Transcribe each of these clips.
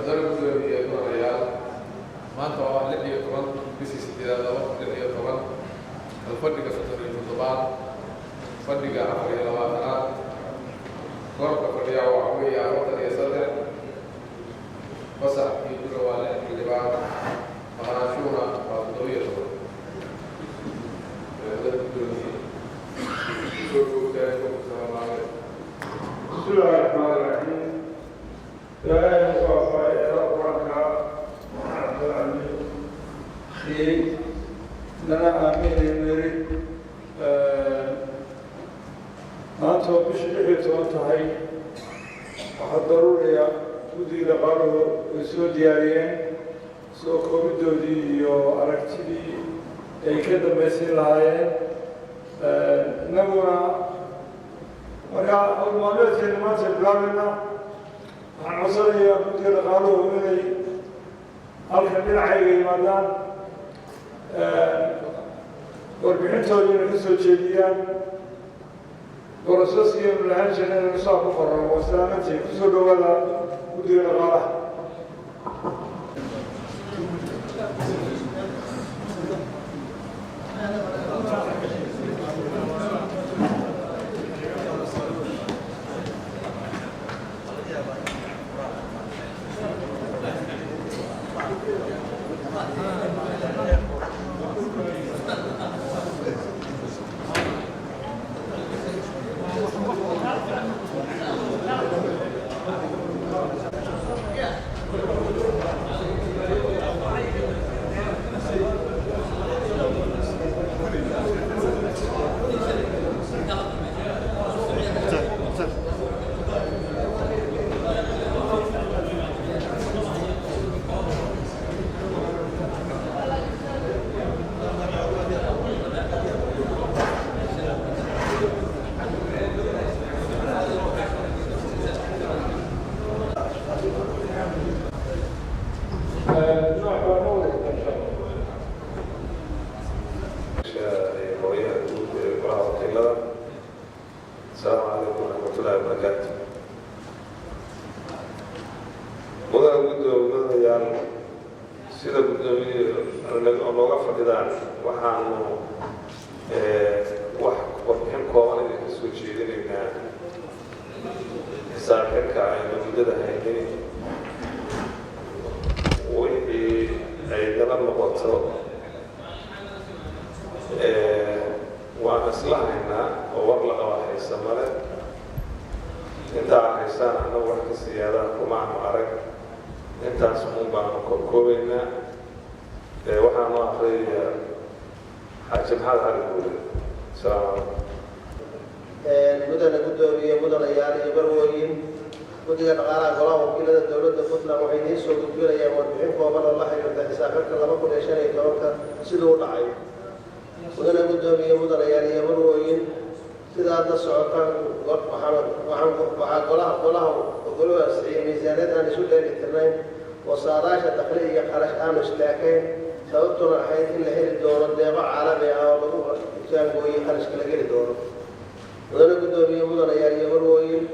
ضرب ريال ما أنت واحد لقي كمان بس استدلال لوقت لقي كمان الفرد كسر المتبادل فرد كعفر إلى واحد ضرب فريا وعوية وطن يسدر فصح في كل والد في الجبال مناشورا وضوية بسم الله الرحمن الرحيم. لا ينفع ربك عبد العزيز خير لنا آمين نريد ما توبش لحية وانتهي وحضروا لي ودي لقالوا سو دياريين سو كوميدو دي أركتبي أي كده مسير لهاين نبونا marka hawlmaalmeedkeena maanta bilaabayna waxaan codsanayaa guddiga dhaqaaluhu inay halkan dhinacayga yimaadaan warbixintoodina ka soo jeediyaan boroseskiinu lahaan jirna inaynu saa ku qorano waa salaamantii kusoo dhawaada guddiga dhaqaalaha السلام عليكم ورحمة الله وبركاته. وأنا أقول يعني سيدا أنا لوقف فدان وحنا وحكم كون السوشي لنا ساكن كائن مدة هيني وهي عندنا مقطع وأنا أصلحنا وورلق واحد السمرة أنت عايزان أنا واحد السيارة ومع معرك أنت اسمه بانو كوبينا وحنا أخري حاجم هذا الأول السلام عليكم. مدن قدومية مدن عيالي بروين مدن الغراء قرام وكيل الدولة فتنا وحيدين سوق الدولة يا مربحين ومر الله يرضى سافرت لما كنا شيء كلامك سيدو دعي مدن قدومية مدن عيالي بروين سيدا هذا سعوكان وقالوا السعي ميزانات أنا سود الاثنين وصاراش الدخلية خرج أمس لكن سببتنا حيث اللي هي الدورة اللي عالمي أو كان قوي خرج كل جيل الدورة مدن قدومية مدن عيالي بروين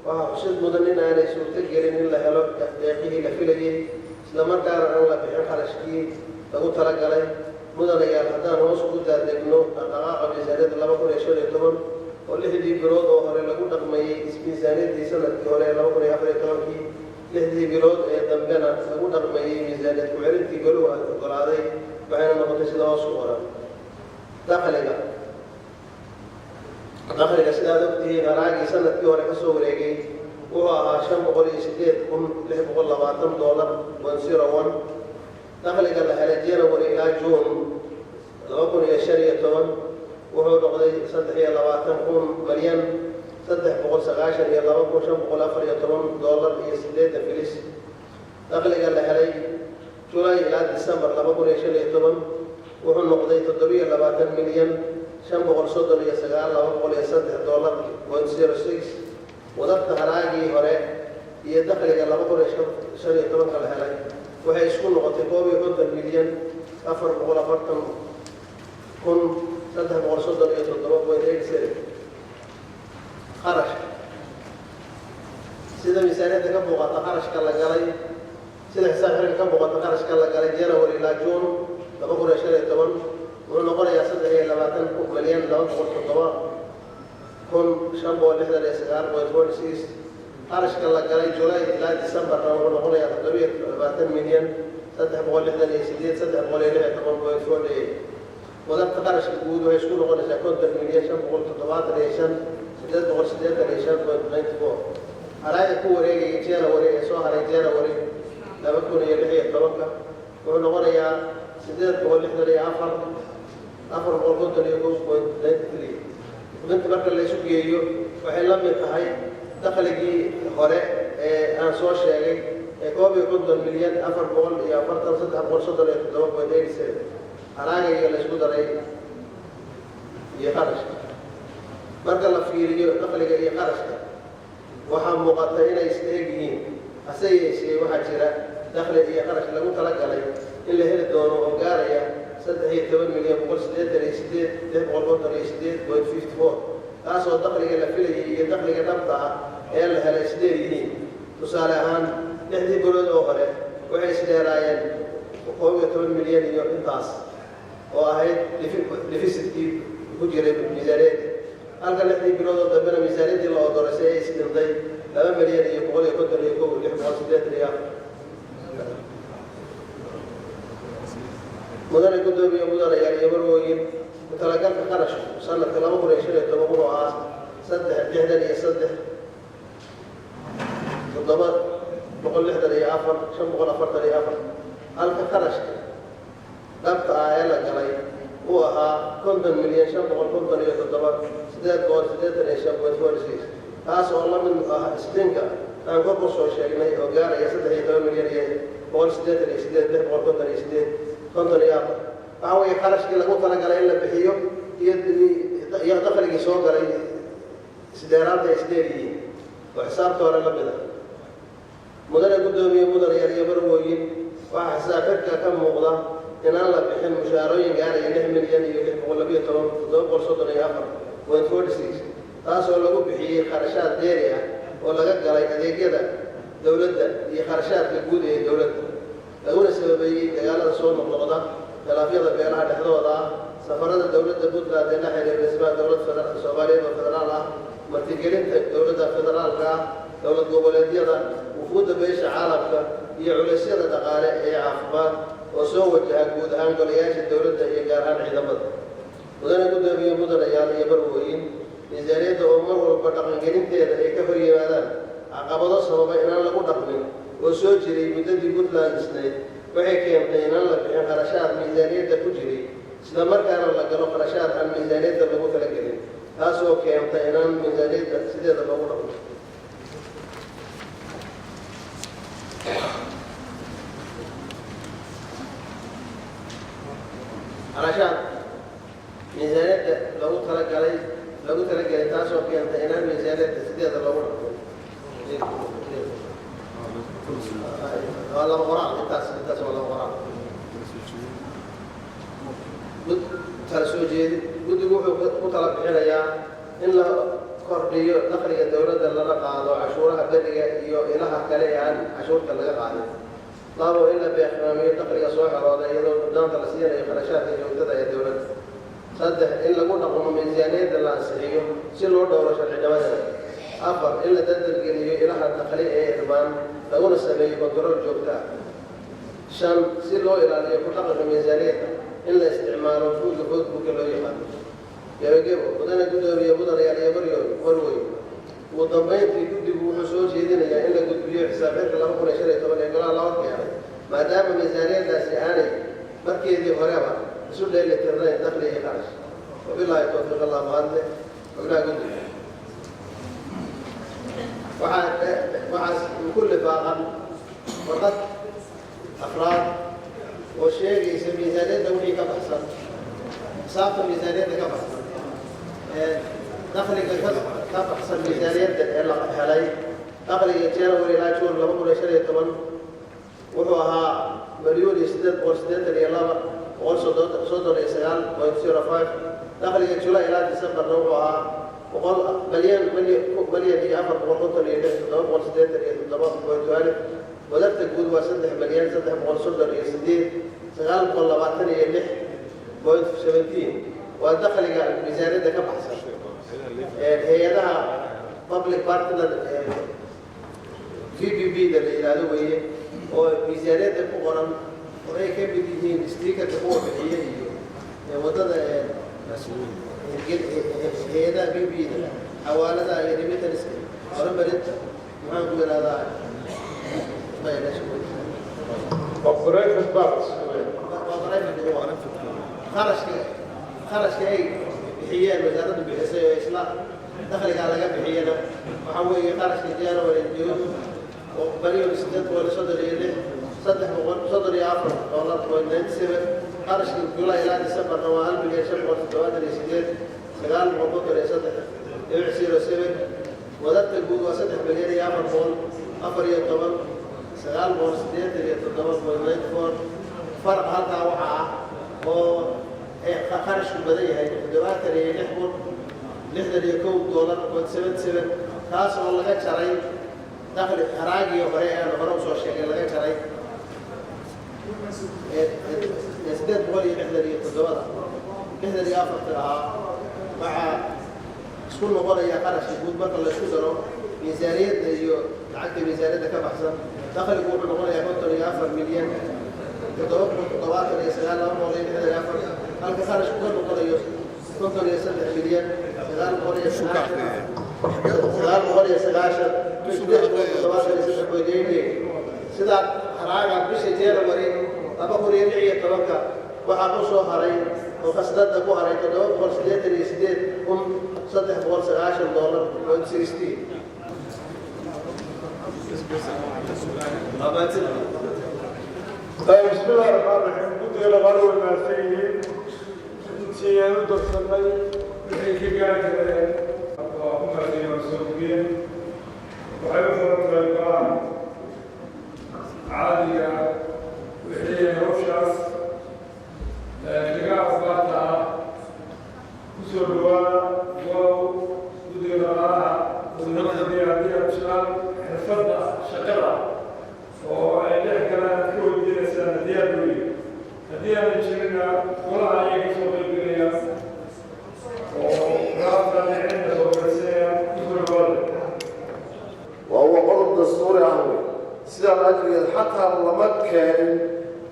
وحسد مدنين أنا سود تجرين إلا هلو يقيه لفيلجي لما كان أنا بحين خرج كي لو ترك عليه مدن عيال حتى نوصل قد أدنو أقاق ميزانات لما كنا يشون يتمن واللي برود وهري لقول رقمي ميزانية دي سنة هري لما كنا يحفر كلامي لهدي برود دمبنا لقول رقمي ميزانية وعرفتي قالوا قرادي بعدين ما كنت سيدا وصورا داخلك سيدا دكتي غراقي سنة هري كسو ريقي وهو هاشم بقولي سيديت له بقول $20 ونصير داخلك الهلجين وريقا جون لما كنا يشري طبعا وهو نقضي صدق هي $20 مليون صدق بقول سقاشر هي $4 هي سديت فلس دخل قال لحالي جولاي إلى ديسمبر لما كنا يشيل طبعا وهو نقضي تدري $20 مليون شن بقول صدق هي سقال لما بقول $6 ونصير 6 وضبط هراجي هراء هي دخل قال لما كنا يشيل طبعا قال لحالي وهي يسكن نقطي قوي $100 مليون أفر بقول أفرتم كن صدق بقول صدق هي $3 وين سير خرج سيدا ميزانية كم بقطع خرج كلا جالي sida xisaabta ka muuqata qarashka la galay January ilaa June 2015 wuxuu noqonayaa 23 milyan 207,569.46 qarashka la galay July ilaa December wuxuu noqonayaa 27 milyan 368,316.48 وذلك قرش الجود ويشكون غنى كونت المليون شن بقول تطبعات ريشن سداد بقول سداد ريشن كونت 94 على يكون وريه يجينا وريه سواء يجينا وريه لا بكون يلحي الطبقة وهنا غنى يا سداد بقول إحنا ليه أفر بقول كونت اليوم كونت 93 وبنت بركة اللي يشوف يجيو وحين لم ينتهي دخل يجي هراء أنا صور شيء كوبي كونت المليون أفر بقول يا فرد صدق بقول صدق يتطبق ويدين سيد على اللي يسود عليه يخرج مركل الفيريو نقل يخرج وهم مقطعين يستهجين أسيء واحد جرا دخل يخرج لو تلقى عليه إلا هي الدور وقارية صدق هي 8 مليون بقول سديد ريسديد ده بقول قطر ريسديد 0.54 أصل دخل إلى فيلي دخل إلى نبضة إلا هلا يسديدين تصالحان نهدي بلود أخرى وعيسدي راين وقوي 8 مليون ينتاس وهاي لفيستي هجرة ميزانية هل قال لي بلود ضمن ميزانية الله درسيه استنضي لا مليون يقول يقدر يقول اللي حمل سدات ريال مدن يقدر بيمدن يعني يمروين متلاقى خرج سنة كلام أقول يشيل تمامه عاص صدق جهدا يصدق بالضبط بقول لحدا يعفر شو بقول أفرت يعفر هل خرج دبت آية لقلي هو كنت مليون شاب وقول كنت يتطبق سداد قول سداد ريشاب وتفورسيس هذا والله من ستينكا أنا قبل صور شيء وقال يسدد هي 8 مليون قول سداد ريسداد ده قول كنت ريسداد كنت رياض فهو يخرج كلا قلت أنا قال إلا بحيو يدخل يسوق قال سدارات يسداري وحساب تورا لبدا مدن قدومي مدن يبروين وحسابك كم مغضى إن الله بحين مشارين قال ينه مليون يلح ولا بيتهم تدور صدر يأخر وينفورسيس تاسو لقوا بحي خرشات ديريا ولا قال يدي كذا دولة هي خرشات الجودة دولة أقول السببي قال الصور مطلقة تلافيض بينها تحضرها سفرات الدولة بطلة دينا حين بالنسبة دولة الصومالية والفدرالة مرتجلين دولة الفدرالة دولة جوبلاتية وفود بيش عالمك يعلسير دقالة هي عفبات وسوى جهود أنجلياش الدولة هي قارن عدمت وذن قدومي مدن يعني يبروين ميزانية أمور والبرتقال جريمتين هي كفر يمادان عقبض الصواب إن الله قدرني وسوجري مدد بطلان سنين وهي كيمتين الله بحين خرشات ميزانية تجري سلمر كان الله قالوا خرشات عن ميزانية اللي مثلقين هاسو كيمتين ميزانية سيدة الله قدرني علشان ميزانية لو تلقى تاسو كيمتين ميزانية سيدة الله قدرني والله غرام انتاس والله غرام ترسوجي بدي مطلب حنايا إلا كورديو نقلي الدولة اللي قاعدوا عشورها بدري إلها كلي عن عشور كلا قاعدة طابوا إلا بإحرامية نقلي صوح راضي يدور قدام 30 خرشات يوجد يا الدولة صدق إلا قلنا قوم ميزانية اللي أنسحيهم سلوا دورة شرع جواز أفضل إلا تدرج إلها نقلي إعتبار لقول السبيل كنترول جوكتا شان سلوا إلى أن يكون حقق ميزانية إلا استعمال فوز بكل يخالف يبقى بدنا قدر يبودر يعني يبريون وروي وضمين في جد وحصول شيء يعني إلا قد بيع حسابات الله كنا شريت ولا يقول الله يعني ما دام ميزانية الناس يعني مركي دي غرابة سود اللي ترى دخله خارج وبالله توفيق الله مهندس وبلا قد وعن كل باغا وقد أفراد والشيء يسمى ميزانية دولية كبحثا صافت الميزانية كبحثا دخلك كبحثا ميزانية حالي دخلك يتجارة ولا شور لما كنا شريت طبعا وهوها مليون يسدد وسدد ريالا وقول صدر يسال ويبصير 5 دخلك جولاي إلى ديسمبر وهوها وقال مليون هي أفر وقلت لي وقال سدد ريالا wadarta guud waa 3 milyan 338 926.17 waa dakhliga miisaaniyadda ka baxsan hay'adaha public partner PPP da la yiraahdo weeye oo miisaaniyadda ku qoran oo ay ka mid yihiin stiikarka kuwa bixiya iyo wadada hay'adaha PPP da xawaalada iyo remittance horumarinta maxaan ku yiraahdaa Corporation Box. خرج أي بحيان وزارة بحسية إسلام دخل على جنب بحيانا وحوي خرج كتير والديون وبريء السداد ولا صدر يله صدر يعفر دولار وينين سبب خرج الجولاي إلى ديسمبر نوال بيجيب وقت الدوائر السداد سجال موضوع رئاسة يعسير سبب وذات الجود وسط مليار يعفر فول أفريقيا طبعا سجال موسديات اللي تدور وينين فور فرق هذا وحاء خرج البداية هاي الدولار اللي يحمل $1.77 خاص والله قد شرعي داخل حراجي وبريئة وبرمس والشيء اللي قد شرعي يزداد بولي $1.7 $1 أفرتها مع سكون مقولة يا خرج يقول بطل لشكره ميزانية العقد ميزانية كم أحسن داخل يقول مقولة يا بطل يا أفر مليون تدوق الطبقات اللي يسأل لهم وغير هذا يا أفر هل خرج كل مقولة كنتم يسبح مليون سغال مقولة سغال مقولة سغاشة تشبه الطبقات اللي يسبح مليون سدا حراجة بيش جيرا مرين أبا قرية لعية طبقة وحاقصوا هرين وقصدت أبو هرين تدوق برسلية اللي يسديد هم صدح بغل $16.60 طيب بسم الله الرحمن الرحيم كنت إلى غلو الماسيين سيانو درسلني بحي كيبيان كذلك وهم ماسيين والسوقين وحيوثوا الطريقان عادية وحيين روشاس لقاء أصباتها كسر روانا واو ودير راها ونقصد بيها بشلال حفظنا شقرة وإليه كانت كل دين سنة ديالوي هدية من شرنا ولا عليك سوق الدنيا ورافضا عند سوق السيا كل الولد وهو قرض دستوري أهوي سيدا الأجل حتى لمكان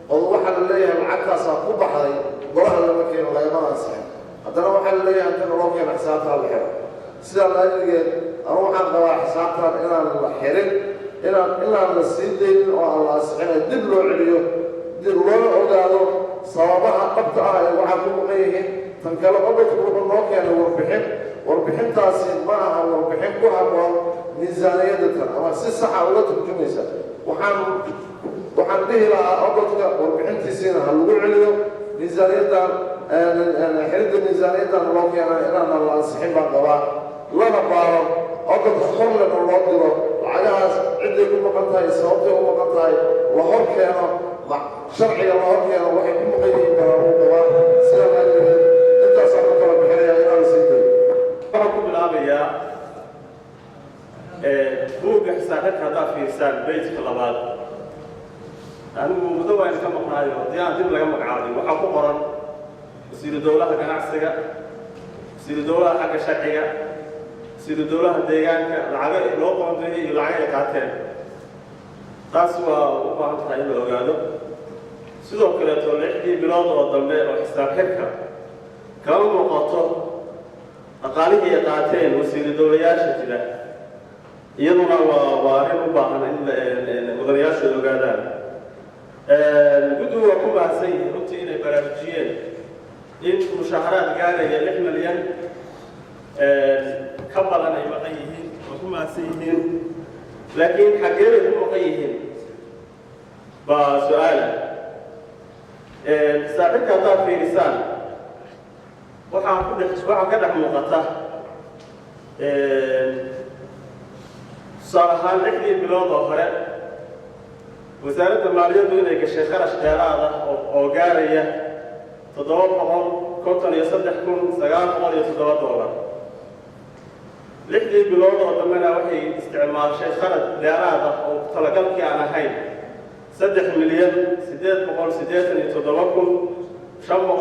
والله اللي العكا ساقوب حي ضرها لمكان ولا يمنع سحب حتى لو حل لي أنت نروح حسابها الحرب سيدا الأجل أروح أقوى حسابها إلى الحرب إلا السيدين والله سبحانه دبلوا عليه دبلوا عدالو صوابها قبطها وحكموا غيه تنكلوا قبط روح النوكي وربحين تاسين معها وربحين كوها ميزانيتها أما سيسحة ولا تبجميسة وحن به لها قبطك وربحين تسينها هلوغو عليه ميزانيتها حرد ميزانيتها النوكي أنا الله سبحانه قبا لنا بارو قبط خلنا الله ديرو عجاز عندي كل مقطعي صوتي ومقطعي وهر كانوا شرعي وهر كانوا وحي كل مقيدين بروضوا سلام عليكم انت صاحبك رب حريا الى سيدي أقول بالعربية فوق حسابك هذا في حساب بيت خلابات أنا مدوّن كم قناعي وديان تبي لكم قناعي وحقوق قرن يصير دولة حق نعسكة يصير دولة حق شرعية سيد الدولة الديان العجل لو قام به العجل كاتين تاسوا وقام تحيل الأوجاد سيدو كلا تولي بلاد والضمباء وحساب حركة كم مقاطع أقاليه كاتين وسيد الدولة ياشة له يدنا ووارين وباهن مدرياش الأوجادان الجدوى كوبا سيء روتين برامجيين إن مشاهرات قال يلح مليان كبرنا يبقيهن وهم سيهن لكن حقيقة يبقيهن بسؤال سابقا ضاف في لسان وحاكد كده مقطع صراحة لحدي بلاد أخرى وزارة المالية دون الشيخ خرج دارادة أو قارية تدور قبل كنتن يصدقكم سجان قبل $7 لحدي بلاد أو دمنا وحي استعمال شيء خرج دارادة أو تلقلك أنا هاي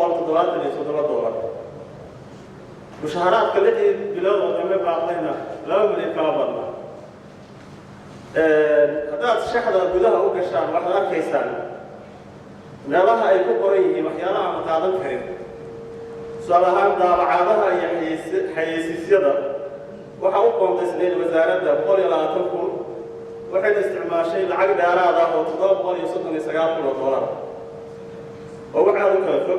$3,887,577 مشاهرات كلتي بلاد وطنية بعضنا لا من إقامة هذا الشيخ هذا بدها هو كشان وحنا كيسان نراها يكون قريه محيانا مقادم كريم صراحة دابعادها حيسيسيدا وحاوكم تسنين وزارة بقول لا تكون وحين استعمال شيء العقد أراده وتضرب يصدني $9,000 ووحنا كفر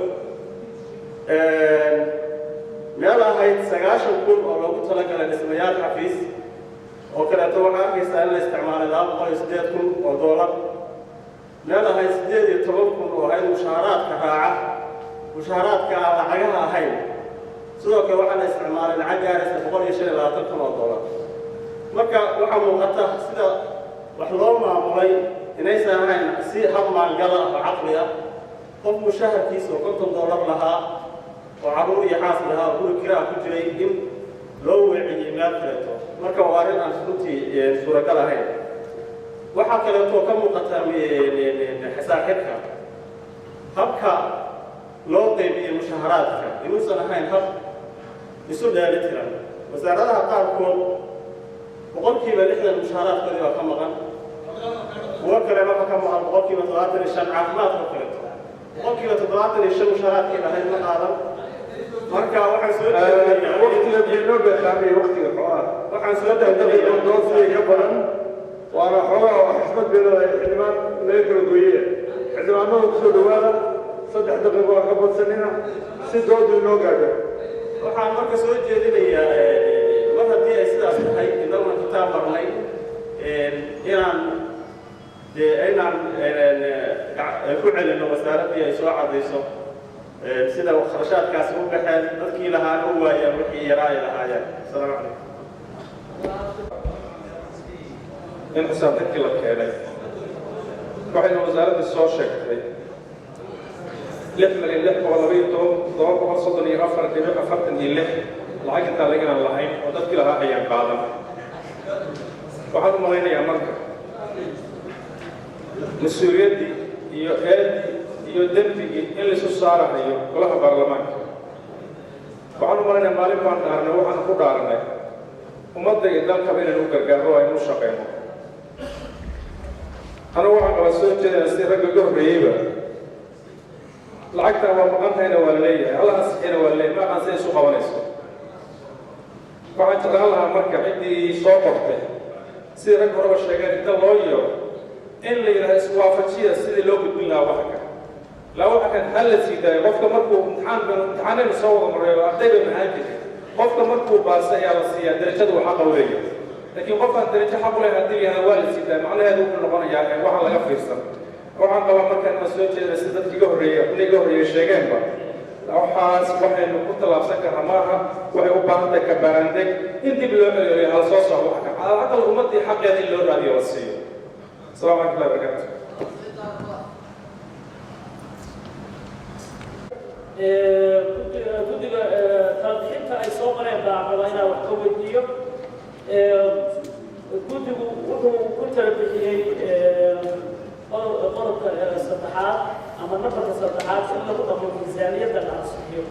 ميلا هاي 9 كل أو لو قلت لك الاسميات حفيز وكلا توقع في سائل الاستعمال الآن وهي $6,000 ميلا هاي 8 وهي مشاهرات كراعة مشاهرات كراعة هاي سوى كوحنا استعمال العجارس بقول يشيل $3,000 مركا وحمو غطاه سيدا وحلوم معمولي إنيس هاي سي هم مع القلق وعقلية قم مشاهر كيسو $5 لها وعروض يحاس لها وكل كراء كجري إن لو وعي ما كرتو marka waarin aan runtii suuragal ahayn waxa kale oo ka muuqata xisaabka habka loo qeybiyo mushaharaadka inuusan ahayn hab isu dheelitiran wasaaradaha qaarkood 60% mushaharaadkooda waa ka maqan kuwa kale ma ka maqan 75% caafimaadka kale 75% mushaharaadkii lahayd ma qaadan marka waxaan soo jeedinayaa waqtiga diinoo beexaamay waqtiga xoolaha waxaan soo jeedinayaa doodsiga ka badan waana xoolaha oo xisbad beelada xildhibaan laga kala gooyay xildhibaanada kusoo dhawaada 3 daqiiqo ka badsanina si doodu inoo gaadho waxaan marka soo jeedinayaa mar haddii ay sidaas tahay inaguna kitaab barnay inaan ku celino wasaaradii ay soo cadayso sida kharashaadkaasi u baxeen dadkii lahaana u waayeen wixii yaraa ay lahaayeen asalaamu calaykum in xisaabtankii la keenay waxayna wasaaradda soo sheegtay $6,612,734.46 lacag intaa laganaan lahayn oo dadkii lahaa ayaan qaadan waxaan u malaynayaa marka mas-uuliyaddii iyo eedii iyo dembigii in laysu saarahayo golaha baarlamaanka waxaan u malaynayaa maalin baan dhaarnay waxaan ku dhaaranay ummadda iyo dalkaba inaynu u gargaarno aynu u shaqeyno أنا واحد رسول كذا يصير رجل جهري يبا لعكت أنا مقامها هنا ولا ليه الله هنا ولا ليه ما كان سيء سوق ونسوا واحد تقالها مركب عندي صوبته سير رجل ربع شجع الدلوية اللي رئيس وافشية سيد لو بتقول لا واحد لا واحد كان حل سيدا وقت مركو امتحان المصور مرة أبدأ بمهاجر وقت مركو بس يا وصية درجة وحق وليه لكن قفا درجة حق له هدي أنا والد سيدا معناها هذا كل نقطة يعني واحد لا يفرق waxaan qabaa markaan soo jeeday sida dadkii ugu horeeyay sheegeen ba waxaas waxaynu ku talaabsan karnaa maaha waxay u baahan tahay kabaandeg in dib loo celiyo hal soo socdo waxa ka hadal ummadii xaqeeda in loo raadiyo la siiyo asalaamu calaykum wa barakaatuh guddiga talabixinta ay soo qoreen baa rabaa inaan wax ka weydiiyo guddigu wuxuu ku talabixiyey qodobka saddexaad ama nabarka saddexaad in lagu dhaqmo miisaaniyadda la ansixiyo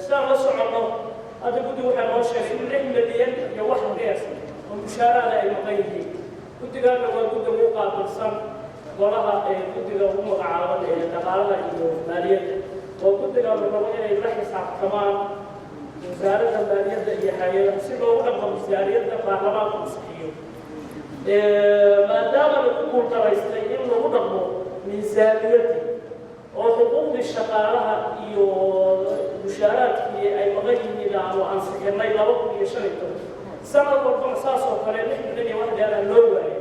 sidaan la soconno hadda guddigu waxaa noo sheegay in 6 milyan iyo wax dheer oo mushaaraada ay maqan yihiin guddigaana waa guddiga u qaabilsan golaha guddiga ugu magacaaban dhaqaalaha iyo maaliyadda oo guddiga la rabo inay la xisaabtamaan wasaaradda maaliyadda iyo hay-adaha si loogu dhaqmo miisaaniyadda baarlamaanka ansixiyo maadaama lagu guultaraystay in lagu dhaqmo miisaaniyadii oo xuquuqdii shaqaalaha iyo mushaaraadkii ay maqan yihiin aanu ansixinay 2015 sanad walbana saas oo kale 6 milyan iyo wax dheer loo waayay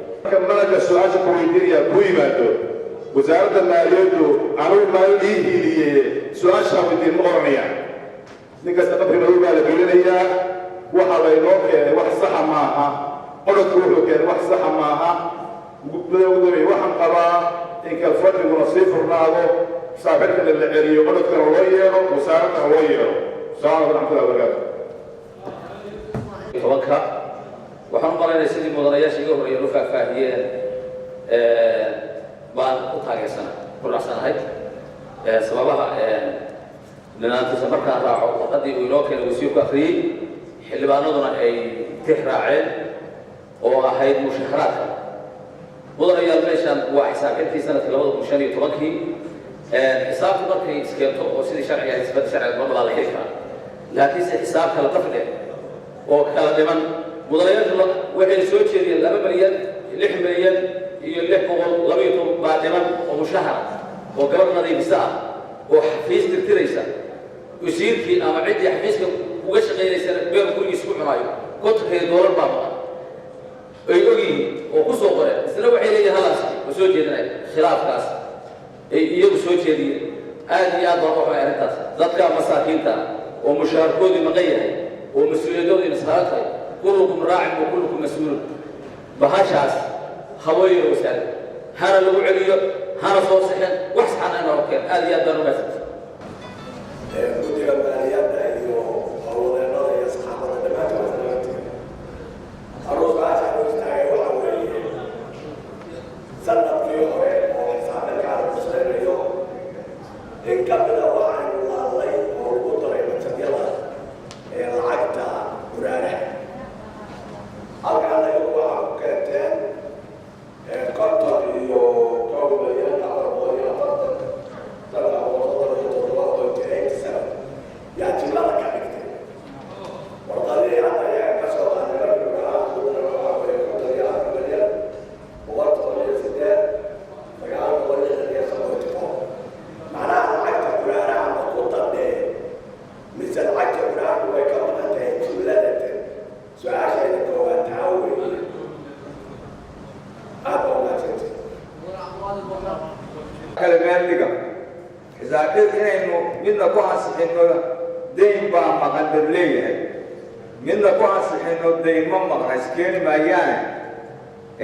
malaga su-aasha ku weydiinaya ku yimaado wasaaradda maaliyaddu anuu maalin ii hiiliyey su-aashaa weydiin ma oranayaan nin kasta qabri madow baa la gelinayaa waxa laynoo keenay wax saxa maaha qodobku wuxuu keenay wax saxa maaha gudoomiye waxaan qabaa in kalfadhiguna sii furnaado saaxiibkana la celiyo qodobkana loo yeelo wasaaradana loo yeelo salaam calaykum waraxmatullahi wabarakaatu waxaan u malaynaya sidii mudanayaasha iga horreeyeen u faahfaahiyeen baan ku taageersana ku raacsanahay sababaha lanaantiisa markaan raaco warqaddii uu inoo keenay wasiirku akhriyey xildhibaanaduna ay tix raaceen oo ahayd mushaharaadka mudanayaal meeshaan waa xisaabintii sanadkii 2015 xisaabtu markay iskeento oo sidii sharciga xisbada sharciga ma la xiri karaa laakiinse xisaab kala dafdhe oo kala dhiman mudanayaashu waxay soo jeediyeen 2 milyan 6 milyan iyo 612 baa dhiman oo mushahar oo gabar nadiifisa ah oo xafiis tirtiraysa wasiirkii ama ciddii xafiiska uga shaqaynaysa beer gurigiisa ku cunaayo $50 baa maqan ay ogyihiin oo ku soo qoreen isna waxay leeyihiin halaas oo soo jeedinay khilaafkaas ay iyagu soo jeediyeen aad iyo aad baa waxay arrintaas dadka masaakiinta oo mushaharkoodii maqan yahay oo mas-uuliyadoodii saaran tahay kullukum raacin wa kullukum mas-uulun bahashaas haweeney wasaare hana lagu celiyo hana soo sixin wax saxan aan arkeen aad iyo aad baan uga soo guddiga maaliyadda iyo howlwadeennada iyo saxaafadda dhammaantood aroos istaagay waxa weeye sanadkii hore oo xisaabinka arkusaynayo in ka mida waxaynu laalay oo lagu daray majadyada ee lacagta guraaraha halkaan ayagu waxa ku keenteen konton iyo kow milyan 440 dadka yaa jimlada ka dhigtay warqadii hadda ayaa ka soo qaaday macnaha lacagta guraaraha ma ku dandhee mise lacagta guraarku way ka maqan tahay jimladatan su-aashayda koowaad taa weeye aad baa umahadsantay kale meeldiga xisaabteed inaynu midna ku ansixino dayn baa maqan dad leeyahay midna ku ansixino dayn ma maqna iskeeni maayaane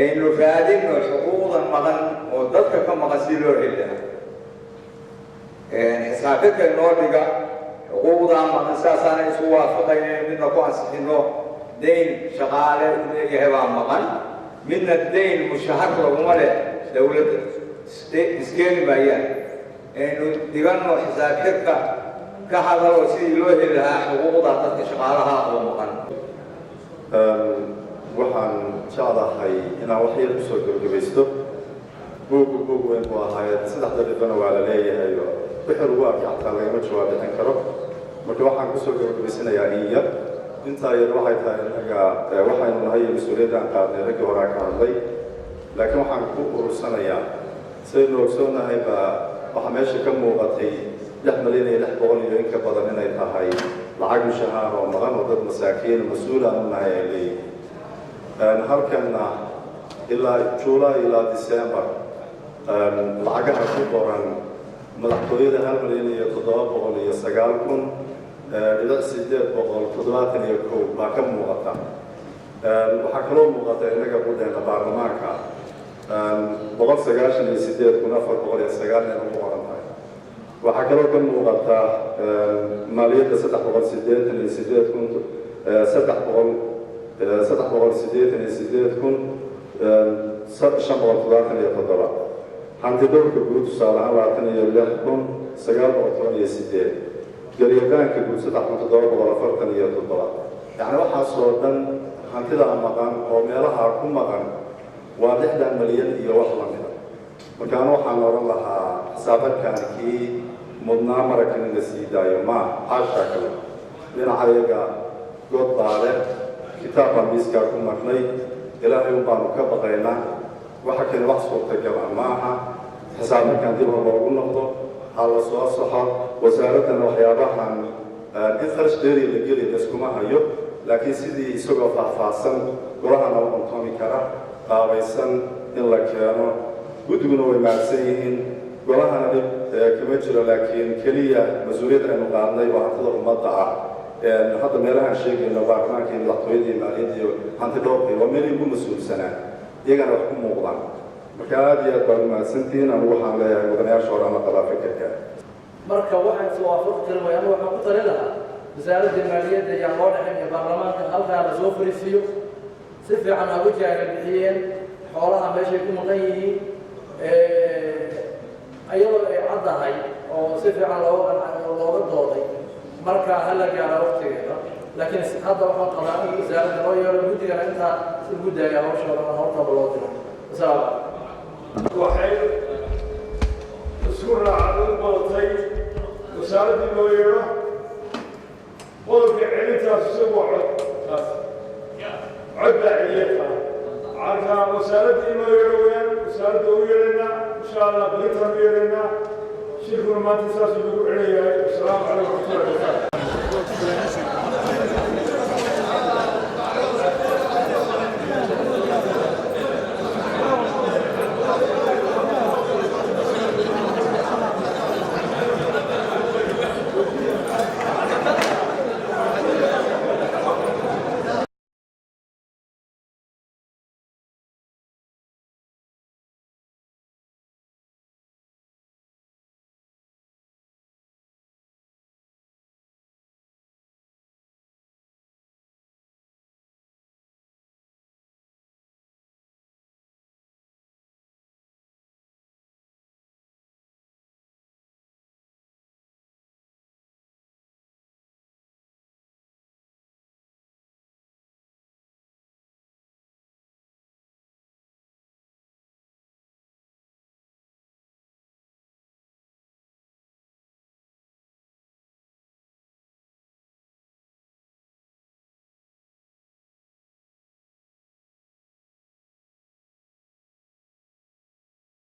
aynu raadino xuquuqdan maqan oo dadka ka maqan si loo heli lahaa xisaabteedka inoo dhiga xuquuqdaa maqan saasaana isu waafaqayna midna ku ansixino dayn shaqaale u leeyahay baa maqan midna dayn mushahar laguma leh dowladda iskeeni maayaan aynu dhiganno xisaab xirka ka hadalo sidii loo heli lahaa xuquuqda dadka shaqaalaha oo maqan waxaan jeclahay inaan wax yar kusoo gabagabaysto buug weyn buu ahaayeen 3 daqiiqana waa la leeyahay wixii lagu arkay xataa lagama jawaab bixin karo marka waxaan kusoo gabagabaysanayaa in yar intaa yar waxay tahay innaga waxaynu nahay mas-uuliyadaan qaadnay raggii horaa ka hadlay laakiin waxaan ku urursanayaa sidaynu ogsoonahay baa waxaa meesha ka muuqatay 6 milyan iyo 600 iyo in ka badan inay tahay lacag mushahaar oo maqan oo dad masaakiin mas-uul aan u nahay ay leeyihiin halkanna ilaa July ilaa December lacagaha ku qoran madaxtooyada 1 milyan iyo 709,871 baa ka muuqata waxaa kaloo muuqata innaga gudaheena baarlamaanka 198,409 ku qoran tahay waxaa kaloo ka muuqata maaliyadda 388,577 hanti dhowrka guud tusaale ahaan 26,918 garyadaanka guud 3,747 yacni waxaasoo dhan hantida maqan oo meelaha ku maqan waa 6 milyan iyo wax la mida markaan waxaan oran lahaa xisaabaadkan kii mudnaa maragkan in la sii daayo ma xaashaa kale dhinacayaga good baale kitaab baan miiskaa ku marnay ilaahay un baanu ka baqaynaa waxa kale wax suurtagala maaha xisaabaadkan dib loogu noqdo ha la soo saxo wasaaraddana waxyaabahan in kharash dheeri la geli laskuma hayo laakiin sidii isagoo faahfaahsan golahana u cuntoomi kara qaabaysan in la keeno guddiguna way maagsan yihiin golahana dhib kama jiro laakiin keliya mas-uuliyad aynu qaadnay oo hantida ummadda ah hadda meelahaan sheegayno baarlamaanka iyo madaxtooyada iyo maaliyadda iyo hanti dhowrkii waa meelay ugu mas-uulsanaa iyagana wax ku muuqdaan marka aad iyo aad baan u mahadsantihiin anigu waxaan leeyahay mudanayaasha hore ama qabaa fikirka marka waxaan iswaafaqi karin wayaan waxaan ku tali lahaa wasaaradda maaliyadda ayaan loo dhexin iyo baarlamaanka halkaa la soo fariisiiyo si fiican ha u jaaga bixiyeen xoolaha meeshay ku maqan yihiin ayadoo ay caddahay oo si fiican looga dooday marka hala gaara waqtigeeda laakiin hadda waxaan qabaa in wasaaradda loo yeelo guddigana intaa ugu daaya hawshooda hawtaba loo diro asalaam waxay isku raacad u badatay wasaaraddii loo yeedho qodobka celintaas isagu waa cod taas cod baa celiyata marka wasaaraddii loo yeedho weyaan wasaaradda u yeedhaynaa insha allah balitaan u yeedhaynaa shirkuna maanta saas ugu celinayahay asalaamu calaykum waraxmatullahi wabarakaatu